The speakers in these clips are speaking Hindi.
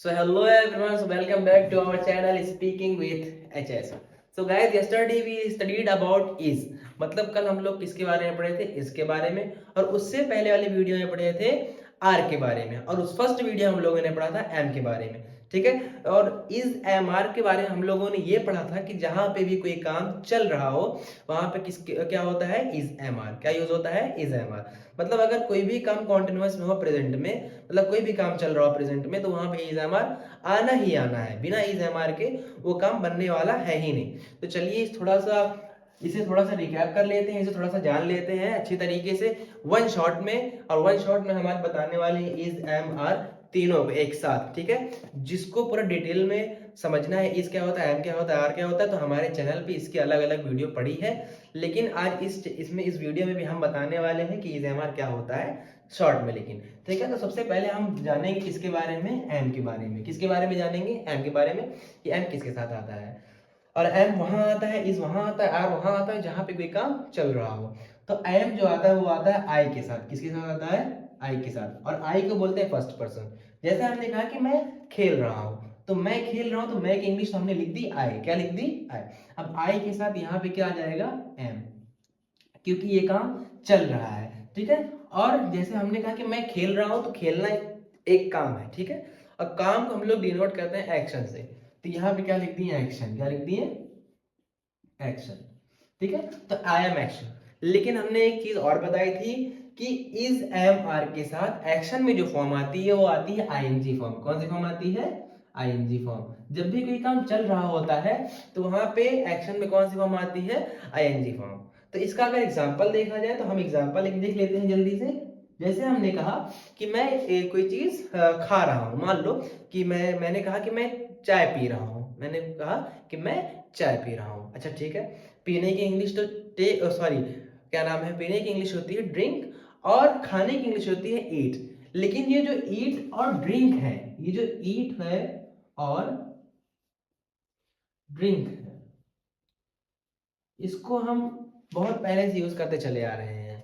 So hello everyone, so welcome back to our channel Speaking with HS. So guys, yesterday we studied about is, मतलब कल हम लोग किसके बारे में पढ़े थे? इसके बारे में। और उससे पहले वाली वीडियो में पढ़े थे आर के बारे में, और उस फर्स्ट वीडियो हम लोगों ने पढ़ा था एम के बारे में। ठीक है, और इज एम आर के बारे में हम लोगों ने ये पढ़ा था कि जहां पे भी कोई काम चल रहा हो वहां पे किस क्या होता है? Is am are. क्या यूज होता है? Is am are. मतलब अगर कोई भी काम कॉन्टिन्यूअस में हो प्रेजेंट में, मतलब कोई भी काम चल रहा हो प्रेजेंट में, तो वहां पे इज एम आर आना ही आना है। बिना इज एम आर के वो काम बनने वाला है ही नहीं। तो चलिए इसे थोड़ा सा रिकैप कर लेते हैं, इसे थोड़ा सा जान लेते हैं अच्छी तरीके से वन शॉट में। और वन शॉट में हमारे बताने वाले इज एम आर तीनों एक साथ। ठीक है, जिसको पूरा डिटेल में समझना है इस क्या होता है, एम क्या होता है, आर क्या होता है, तो हमारे चैनल पे इसकी अलग अलग वीडियो पड़ी है। लेकिन आज इस वीडियो में भी हम बताने वाले हैं कि इज एम आर क्या होता है शॉर्ट में। लेकिन ठीक है, तो सबसे पहले हम जानेंगे किसके बारे में? एम के बारे में। किसके बारे में जानेंगे? एम के बारे में, कि एम किसके साथ आता है। और एम वहां आता है, इज वहां आता है, आर वहां आता है जहां पे कोई काम चल रहा हो। तो एम जो आता है वो आता है आई के साथ। किसके साथ आता है? आई के साथ। और आई को बोलते हैं फर्स्ट पर्सन। जैसे हमने कहा कि मैं खेल रहा हूं, तो मैं खेल रहा हूं, तो मैं की इंग्लिश हमने लिख दी आई। क्या लिख दी? आई। अब आई के साथ यहाँ पे क्या आ जाएगा? एम, क्योंकि ये काम चल रहा है। ठीक है, और जैसे हमने कहा कि मैं खेल रहा हूं, तो खेलना एक काम है। ठीक है, और काम को हम लोग डिनोट करते हैं एक्शन से। तो यहाँ पे क्या लिख दिए? एक्शन। क्या लिख दिए? एक्शन। ठीक है, तो आई एम एक्शन। लेकिन हमने एक चीज और बताई थी कि इज एम आर के साथ एक्शन में जो फॉर्म आती है वो आती है आईएनजी फॉर्म। कौन सी फॉर्म आती है? ING form. जब भी कोई काम चल रहा होता है तो वहां पे एक्शन में कौन सी फॉर्म आती है? ING form. तो इसका अगर एग्जांपल देखा जाए तो हम एग्जांपल एक देख लेते हैं जल्दी से। जैसे हमने कहा कि मैं कोई चीज खा रहा हूं। मान लो कि मैंने कहा कि मैं चाय पी रहा हूं। मैंने कहा कि मैं चाय पी रहा हूं। अच्छा ठीक है, पीने की इंग्लिश तो सॉरी, क्या नाम है, पीने की इंग्लिश होती है ड्रिंक, और खाने की इंग्लिश होती है ईट। लेकिन ये जो ईट और ड्रिंक है, ये जो ईट है और ड्रिंक है, इसको हम बहुत पहले से यूज करते चले आ रहे हैं।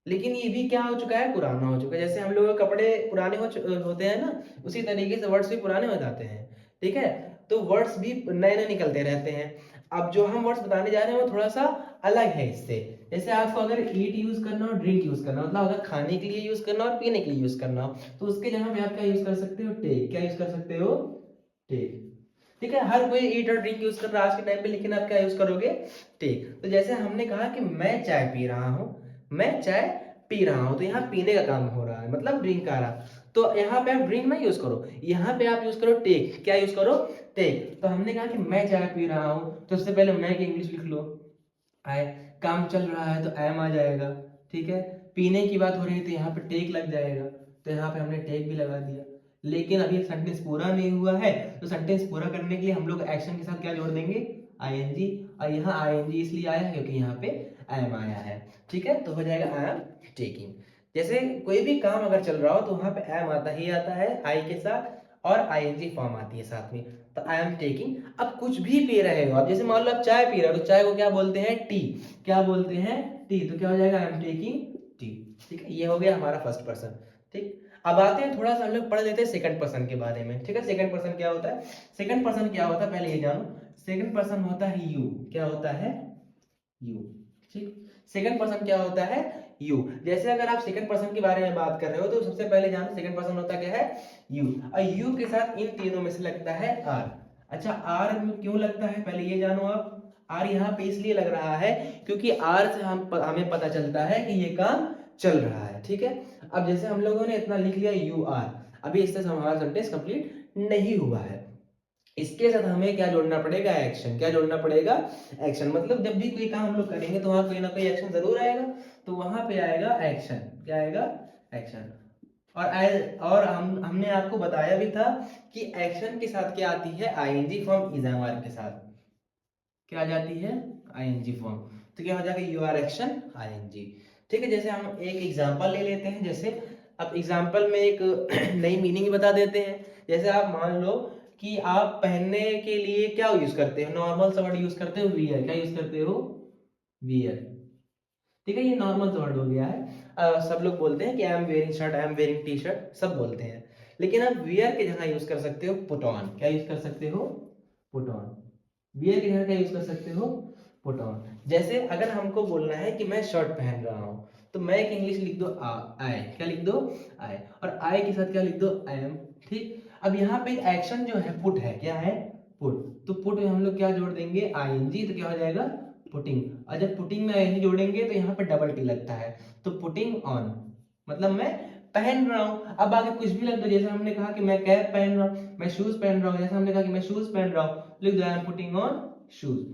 लेकिन ये भी क्या हो चुका है? पुराना हो चुका है। जैसे हम लोग के कपड़े पुराने होते हैं ना, उसी तरीके से वर्ड्स भी पुराने हो जाते हैं। ठीक है, तो वर्ड्स भी नए नए निकलते रहते हैं। अब जो हम वर्ड्स बताने जा रहे हैं वो थोड़ा सा अलग है इससे। जैसे आपको अगर ईट यूज करना हो, ड्रिंक यूज करना, मतलब अगर खाने के लिए यूज करना और पीने के लिए यूज करना हो, तो उसके जगह पे आप क्या यूज कर सकते हो? टेक। क्या यूज कर सकते हो? टेक। ठीक है, हर कोई ईट और ड्रिंक यूज कर रहा है आज के टाइम पे, लेकिन आप क्या यूज करोगे? टेक। तो जैसे हमने कहा कि मैं चाय पी रहा हूं, मैं चाय पी रहा हूं, तो यहाँ पीने का काम हो रहा है, मतलब ड्रिंक आ रहा। तो यहाँ पे आप ड्रिंक ना यूज करो, यहाँ पे आप यूज करो टेक। क्या यूज करो? टेक। तो हमने कहा कि मैं चाय पी रहा हूं, तो सबसे पहले मैं की इंग्लिश लिख लो, आई। काम चल रहा है तो एम आ जाएगा। ठीक है, पीने की बात हो रही है तो यहाँ पे टेक लग जाएगा, तो यहाँ पे हमने टेक भी लगा दिया। लेकिन अभी सेंटेंस पूरा नहीं हुआ है, तो सेंटेंस पूरा करने के लिए हम लोग एक्शन के साथ क्या जोड़ देंगे? आईएनजी। और यहाँ आईएनजी इसलिए आया है क्योंकि यहाँ पे एम आया है। ठीक है, तो हो जाएगा आई एम टेकिंग। जैसे कोई भी काम अगर चल रहा हो तो वहां पे एम आता ही आता है आई के साथ, और आईएनजी फॉर्म आती है साथ में। तो आई एम टेकिंग। अब कुछ भी पी रहे हो आप, जैसे मान लो आप चाय पी रहे हो, तो चाय को क्या बोलते हैं? टी। क्या बोलते हैं? टी। तो क्या हो जाएगा? I am taking tea. ठीक है, ये हो गया हमारा फर्स्ट पर्सन। ठीक, अब आते हैं थोड़ा सा हम लोग पढ़ लेते हैं सेकंड पर्सन के बारे में। ठीक है, सेकंड पर्सन क्या होता है? सेकंड पर्सन क्या होता है पहले ये जानो। सेकंड पर्सन होता है यू। क्या होता है? यू। ठीक, सेकंड पर्सन क्या होता है? यू। जैसे अगर आप सेकंड पर्सन के बारे में बात कर रहे हो तो सबसे पहले जानो सेकंड पर्सन होता क्या है? यू। और यू के साथ इन तीनों में से लगता है आर। अच्छा, आर में क्यों लगता है पहले ये जानो आप। आर यहाँ पे इसलिए लग रहा है क्योंकि आर से हमें पता चलता है कि ये काम चल रहा है। ठीक है, अब जैसे हम लोगों ने इतना लिख लिया यू आर, अभी इससे हमारा सेंटेंस कंप्लीट नहीं हुआ है। इसके साथ हमें क्या जोड़ना पड़ेगा? एक्शन। क्या जोड़ना पड़ेगा? एक्शन। मतलब जब भी कोई काम हम लोग करेंगे तो वहां कोई ना कोई एक्शन जरूर आएगा, तो वहां पे आएगा एक्शन। क्या आएगा? एक्शन। और हमने आपको बताया भी था कि एक्शन के साथ क्या आती है? ING form is am are के साथ क्या आ जाती है? ING form. तो क्या हो जाएगा? You are action ING. ठीक है, जैसे हम एक एग्जांपल ले लेते हैं। जैसे अब एग्जांपल में एक नई मीनिंग बता देते हैं। जैसे आप मान लो कि आप पहनने के लिए क्या यूज करते हो? नॉर्मल सा वर्ड यूज करते हो, वियर। क्या यूज करते हो? वियर। ठीक है, ये नॉर्मल सा वर्ड हो गया है। सब लोग बोलते हैं कि I am wearing shirt, I am wearing T shirt, सब बोलते हैं। लेकिन आप वियर के जगह यूज कर सकते हो पुट ऑन। क्या यूज कर सकते हो? Put on. वियर की जगह क्या यूज कर सकते हो? Put on. जैसे अगर हमको बोलना है कि मैं शर्ट पहन रहा हूँ, तो मैं एक इंग्लिश लिख दो आई। क्या लिख दो? आई। और आई के साथ क्या लिख दो? I am. ठीक। अब यहाँ पे एक्शन जो है पुट है, क्या है? पुट। तो पुट में हम लोग क्या जोड़ देंगे? आईएनजी। तो क्या हो जाएगा? पुटिंग। और जब पुटिंग में आईएनजी जोड़ेंगे तो यहाँ पे डबल टी लगता है, तो पुटिंग ऑन, मतलब मैं पहन रहा हूँ। अब आगे कुछ भी लग दो, जैसे हमने कहा कि मैं कैप पहन रहा हूँ, मैं शूज पहन रहा हूँ, जैसे हमने कहा कि मैं शूज पहन रहा हूँ, लिख दो I am putting on shoes.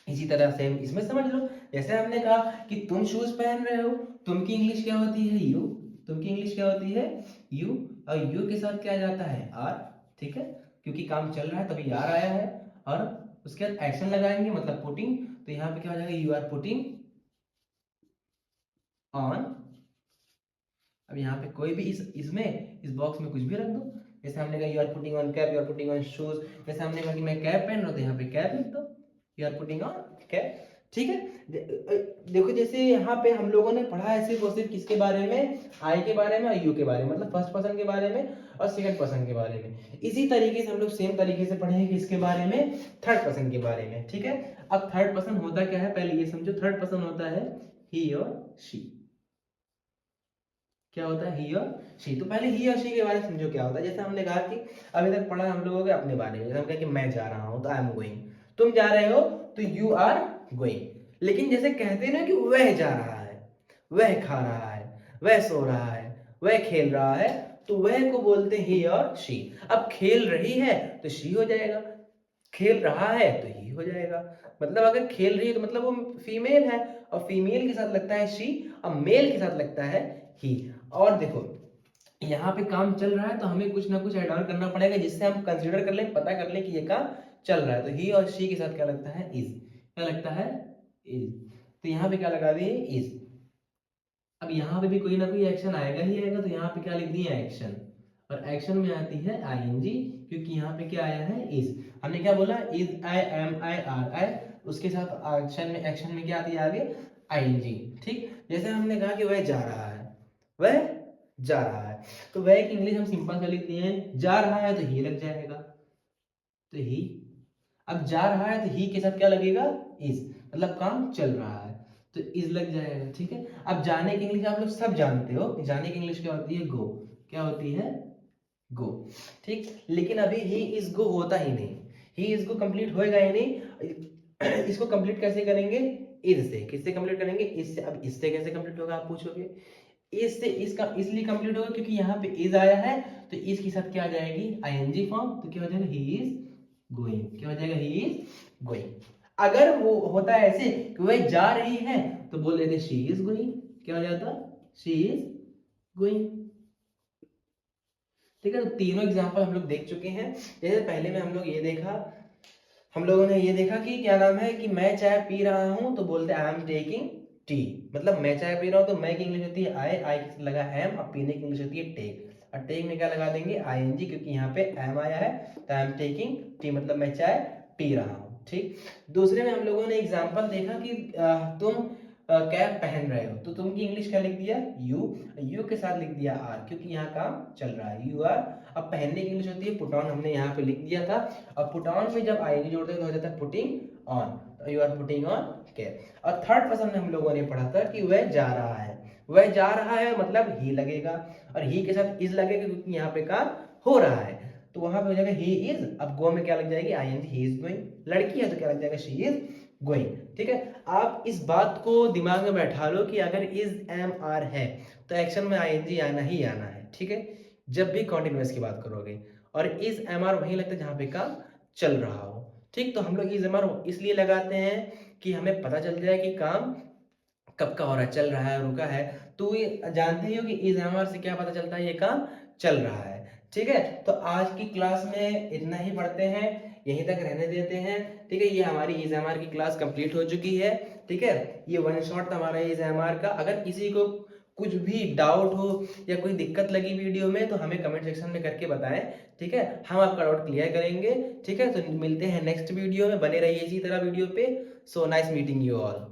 इसी तरह सेम इसमें समझ लो, जैसे हमने कहा कि तुम शूज पहन रहे हो, तुम की इंग्लिश क्या होती है? यू। तुम की इंग्लिश क्या होती है? यू। और यू के साथ क्या जाता है? आर। ठीक है, क्योंकि काम चल रहा है तभी आर आया है। और उसके बाद एक्शन लगाएंगे मतलब पुटिंग, तो यहाँ पे क्या हो जाएगा? You are putting on. अब यहाँ पे कोई भी इस बॉक्स में कुछ भी रख दो, जैसे हमने कहा you are putting on cap, you are putting on shoes. जैसे हमने कहा कि मैं कैप पहन रहा हूँ, तो यहाँ पे कैप लिख दो, you are putting on cap. ठीक है। देखो जैसे यहाँ पे हम लोगों ने पढ़ा है सिर्फ और सिर्फ किसके बारे में? आई के बारे में और यू के बारे में, मतलब फर्स्ट पर्सन के बारे में और सेकंड पर्सन के बारे में। इसी तरीके से हम लोग सेम तरीके से पढ़ेंगे किसके बारे में? थर्ड पर्सन के बारे में। ठीक है। अब थर्ड पर्सन होता क्या है, पहले ये समझो। थर्ड पर्सन होता है ही और शी। क्या होता है? ही और शी। तो पहले ही और शी के बारे में समझो क्या होता है। जैसे हमने कहा कि अभी तक पढ़ा हम लोगों के अपने बारे में, जैसे हम कहा कि मैं जा रहा हूं तो आई एम गोइंग, तुम जा रहे हो तो यू आर गोइंग। लेकिन जैसे कहते हैं ना कि वह जा रहा है, वह खा रहा है, वह सो रहा है, वह खेल रहा है, तो वह को बोलते हैं ही और शी। अब खेल रही है तो शी हो जाएगा, खेल रहा है तो ही हो जाएगा। मतलब अगर खेल रही है तो मतलब वो फीमेल है, और फीमेल के साथ लगता है शी, और मेल के साथ लगता है ही। और देखो यहाँ पे काम चल रहा है तो हमें कुछ ना कुछ ऐड ऑन करना पड़ेगा, जिससे हम कंसीडर कर लें, पता कर लें कि ये काम चल रहा है। तो ही और शी के साथ क्या लगता है? इज। क्या लगता है? इज। तो यहाँ पे क्या लगा दिए? इज। अब यहाँ पे भी कोई ना कोई एक्शन आएगा ही आएगा, तो यहाँ पे क्या लिख दिए? एक्शन। और एक्शन में आती है आईएनजी, क्योंकि यहाँ पे क्या आया है? इज। हमने क्या बोला? इज आई, एम आई, आर आई। उसके साथ एक्शन में क्या आती है आगे? आईएनजी। ठीक। जैसे हमने कहा कि वह जा रहा है, वह जा रहा है, तो वह की इंग्लिश हम सिंपल कर लिख दिए हैं, जा रहा है तो ही लग जाएगा, तो ही। अब जा रहा है तो ही के साथ क्या लगेगा? इज, मतलब काम चल रहा है तो इज लग जाएगा। ठीक है। अब जाने की इंग्लिश आप लोग सब जानते हो, जाने की इंग्लिश क्या होती है? गो। क्या होती है? गो। ठीक। लेकिन अभी ही इज गो होता ही नहीं, ही इज गो कंप्लीट होएगा ही नहीं। इसको कंप्लीट कैसे करेंगे? इज से। किससे कंप्लीट करेंगे? इससे। अब इससे कैसे कंप्लीट होगा आप पूछोगे? इससे इसका इसलिए कंप्लीट होगा क्योंकि यहाँ पे इज आया है, तो इज के साथ क्या आ जाएगी? ING form. तो क्या हो जाएगा? He is going. क्या हो जाएगा? He is going. अगर वो होता है ऐसे कि वह जा रही है, तो बोल देते शी इज गोइंग। क्या हो जाता? She is going. ठीक है। तो तीनों एग्जांपल हम लोग देख चुके हैं। जैसे पहले में हम लोग ये देखा, हम लोगों ने ये देखा कि क्या नाम है कि मैं चाय पी रहा हूं तो बोलते आई एम टेकिंग टी। मतलब मैं चाय पी रहा हूं तो मैं की इंग्लिश होती है आई की लगा एम, और पीने की इंग्लिश होती है टेक। और टेक में क्या लगा देंगे? आईएनजी, क्योंकि यहाँ पे एम आया है, तो आई एम टेकिंग टी, मतलब मैं चाय पी रहा हूँ। ठीक। दूसरे में हम लोगों ने एग्जाम्पल देखा कि तुम कैप पहन रहे हो, तो तुम की इंग्लिश क्या लिख दिया? यू। यू के साथ लिख दिया आर, क्योंकि यहाँ काम चल रहा है, यू आर। अब पहनने की इंग्लिश होती है पुट ऑन, हमने यहाँ पे लिख दिया था। और पुट ऑन में जब आईएनजी जोड़ते हैं तो हो जाता है पुटिंग ऑन, तो you are putting on cap. और थर्ड पर्सन में हम लोगों ने पढ़ा था कि वह जा रहा है, वह जा रहा है मतलब ही लगेगा, और ही के साथ इज लगेगा क्योंकि यहाँ पे काम हो रहा है, तो वहां पे हो जाएगा ही इज। अब गो में क्या लग जाएगी? ING, he is going. लड़की है तो क्या लग जाएगा? She is going. ठीक है। आप इस बात को दिमाग में बैठा लो कि अगर इज एम आर है तो एक्शन में आईएनजी आना ही आना है। ठीक है, जब भी कॉन्टिन्यूअस की बात करोगे। और इज एम आर वहीं लगता है जहां पे काम चल रहा हो। ठीक। तो हम लोग इज एम आर इसलिए लगाते हैं कि हमें पता चल जाए कि काम कब का हो रहा है, चल रहा है, रुका है। तो ये जानते ही हो कि इज एम आर से क्या पता चलता है? ये काम चल रहा है। ठीक है। तो आज की क्लास में इतना ही पढ़ते हैं, यहीं तक रहने देते हैं। ठीक है। ये हमारी इज एम आर की क्लास कंप्लीट हो चुकी है। ठीक है। ये वन शॉट था हमारा इज एम आर का। अगर किसी को कुछ भी डाउट हो या कोई दिक्कत लगी वीडियो में तो हमें कमेंट सेक्शन में करके बताएं। ठीक है, हम आपका डाउट क्लियर करेंगे। ठीक है। तो मिलते हैं नेक्स्ट वीडियो में, बने रहिए इसी तरह वीडियो पे। So nice meeting you all.